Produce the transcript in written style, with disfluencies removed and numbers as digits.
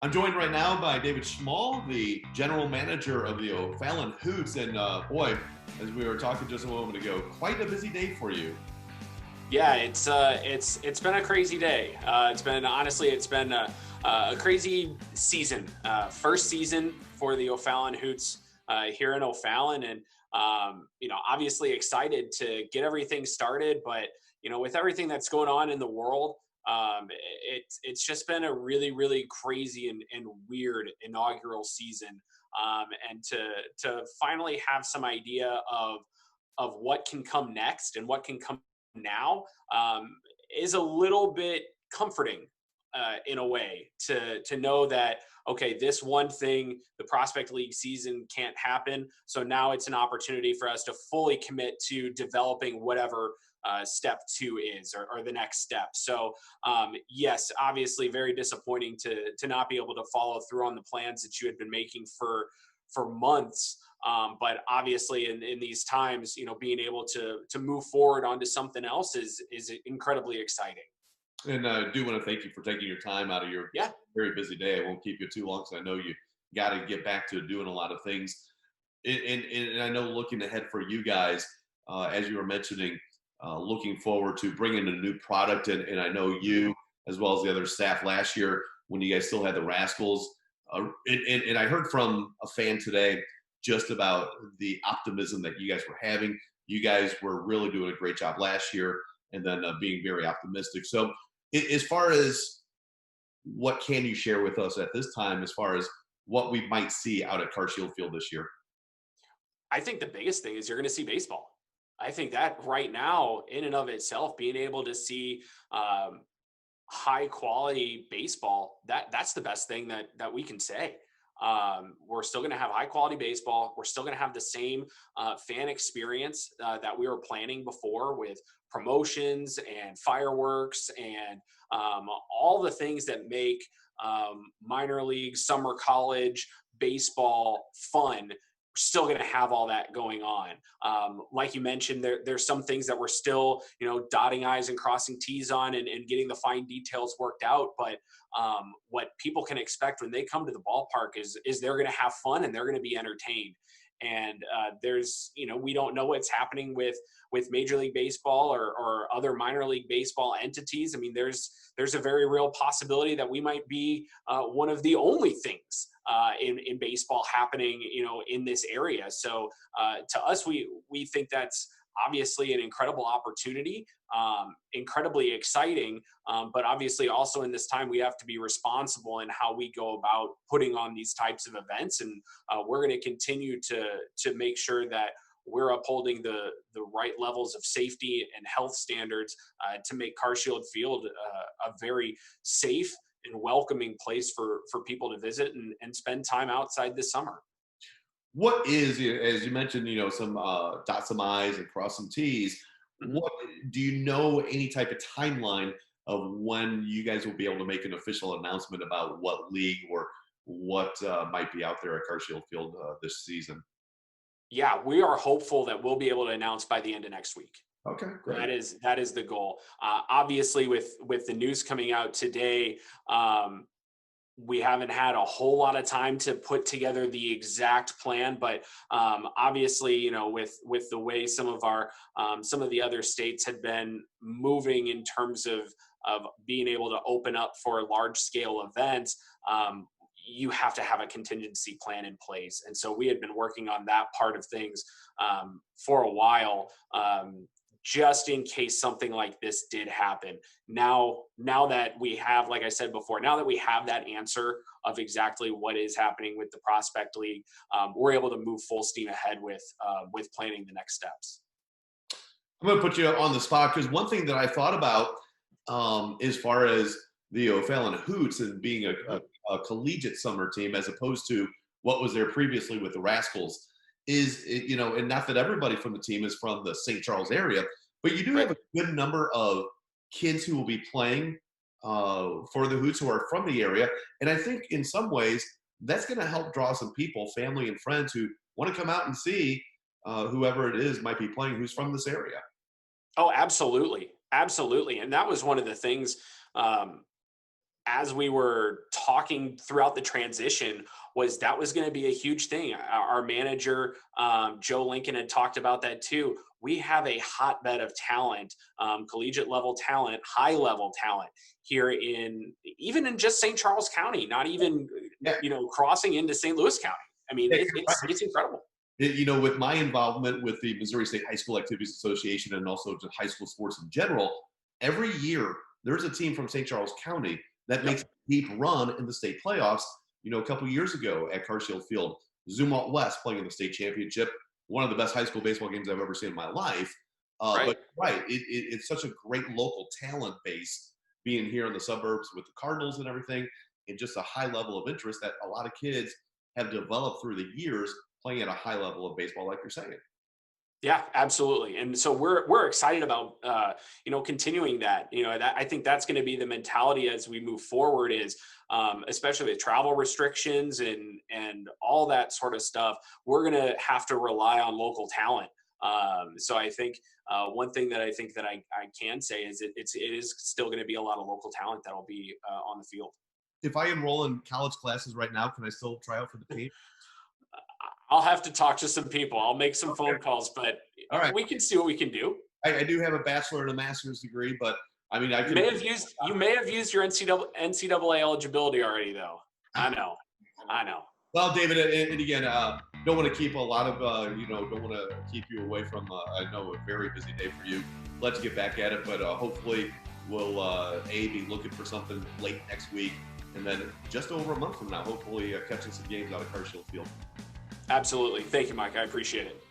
I'm joined right now by David Schmoll, the general manager of the O'Fallon Hoots. And boy, as we were talking just a moment ago, quite a busy day for you. Yeah, it's been a crazy day. It's been a crazy season. First season for the O'Fallon Hoots here in O'Fallon, and obviously excited to get everything started. But with everything that's going on in the world, it's just been a really crazy and weird inaugural season. And to finally have some idea of what can come next and what can come now is a little bit comforting in a way to know that okay, this one thing, the prospect league season can't happen, so now it's an opportunity for us to fully commit to developing whatever step two is, or the next step. So yes, obviously very disappointing to not be able to follow through on the plans that you had been making for months. But obviously, in these times, being able to move forward onto something else is incredibly exciting. And I do want to thank you for taking your time out of your Yeah. very busy day. I won't keep you too long because I know you got to get back to doing a lot of things. And I know looking ahead for you guys, as you were mentioning, looking forward to bringing a new product. And I know you, as well as the other staff last year, when you guys still had the Rascals. And I heard from a fan today just about the optimism that you guys were having. You guys were really doing a great job last year, and then being very optimistic. So, as far as what can you share with us at this time, as far as what we might see out at Carshield Field this year? I think the biggest thing is you're going to see baseball. I think that right now, in and of itself, being able to see high quality baseball, that's the best thing that we can say. We're still going to have high quality baseball. We're still going to have the same fan experience that we were planning before, with promotions and fireworks and all the things that make minor league, summer college baseball fun. Still going to have all that going on. Like you mentioned, there's some things that we're still, dotting I's and crossing T's on, and getting the fine details worked out. But what people can expect when they come to the ballpark is they're going to have fun and they're going to be entertained. And we don't know what's happening with Major League Baseball or other minor league baseball entities. I mean, there's a very real possibility that we might be one of the only things in baseball happening, in this area. So to us, we think that's obviously an incredible opportunity, incredibly exciting. But obviously, also in this time, we have to be responsible in how we go about putting on these types of events, and we're going to continue to make sure that we're upholding the right levels of safety and health standards to make Carshield Field a very safe and welcoming place for people to visit and spend time outside this summer. What is, as you mentioned, some dot some I's and cross some T's. Mhm. What do you know any type of timeline of when you guys will be able to make an official announcement about what league or what might be out there at Carshield Field this season? Yeah, we are hopeful that we'll be able to announce by the end of next week. Okay, great. That is the goal. Obviously, with the news coming out today, we haven't had a whole lot of time to put together the exact plan, but obviously, with the way some of the other states had been moving in terms of being able to open up for large scale events, you have to have a contingency plan in place. And so we had been working on that part of things for a while. Just in case something like this did happen. Now that we have, like I said before, now that we have that answer of exactly what is happening with the prospect league, we're able to move full steam ahead with planning the next steps. I'm going to put you on the spot because one thing that I thought about, as far as the O'Fallon Hoots and being a collegiate summer team as opposed to what was there previously with the Rascals, is and not that everybody from the team is from the St. Charles area, but you do have Right. a good number of kids who will be playing for the Hoots who are from the area, and I think in some ways that's going to help draw some people, family and friends who want to come out and see whoever it is might be playing who's from this area. Oh, absolutely, absolutely. And that was one of the things. Um, as we were talking throughout the transition, was that was going to be a huge thing. Our manager, Joe Lincoln, had talked about that too. We have a hotbed of talent, collegiate level talent, high level talent here even in just St. Charles County, not even, Yeah, crossing into St. Louis County. I mean, yeah, it's incredible. with my involvement with the Missouri State High School Activities Association and also just high school sports in general, every year there's a team from St. Charles County that makes Yep. a deep run in the state playoffs. A couple years ago at Carshield Field, Zumwalt West playing in the state championship, one of the best high school baseball games I've ever seen in my life. But Right. right, it's such a great local talent base being here in the suburbs with the Cardinals and everything, and just a high level of interest that a lot of kids have developed through the years playing at a high level of baseball, like you're saying. Yeah, absolutely. And so we're excited about continuing that. I think that's going to be the mentality as we move forward. Is especially with travel restrictions and all that sort of stuff, we're going to have to rely on local talent. So I think one thing that I can say is it is still going to be a lot of local talent that'll be on the field. If I enroll in college classes right now, can I still try out for the team? I'll have to talk to some people. I'll make some Okay. phone calls, but All right. we can see what we can do. I do have a bachelor and a master's degree, but I mean, I You can. may have used your NCAA eligibility already, though. I know. I know. Well, David, and again, don't want to keep a lot of, don't want to keep you away from, I know, a very busy day for you. Let's get back at it, but hopefully we'll, be looking for something late next week. And then just over a month from now, hopefully catching some games out of Carshield Field. Absolutely. Thank you, Mike. I appreciate it.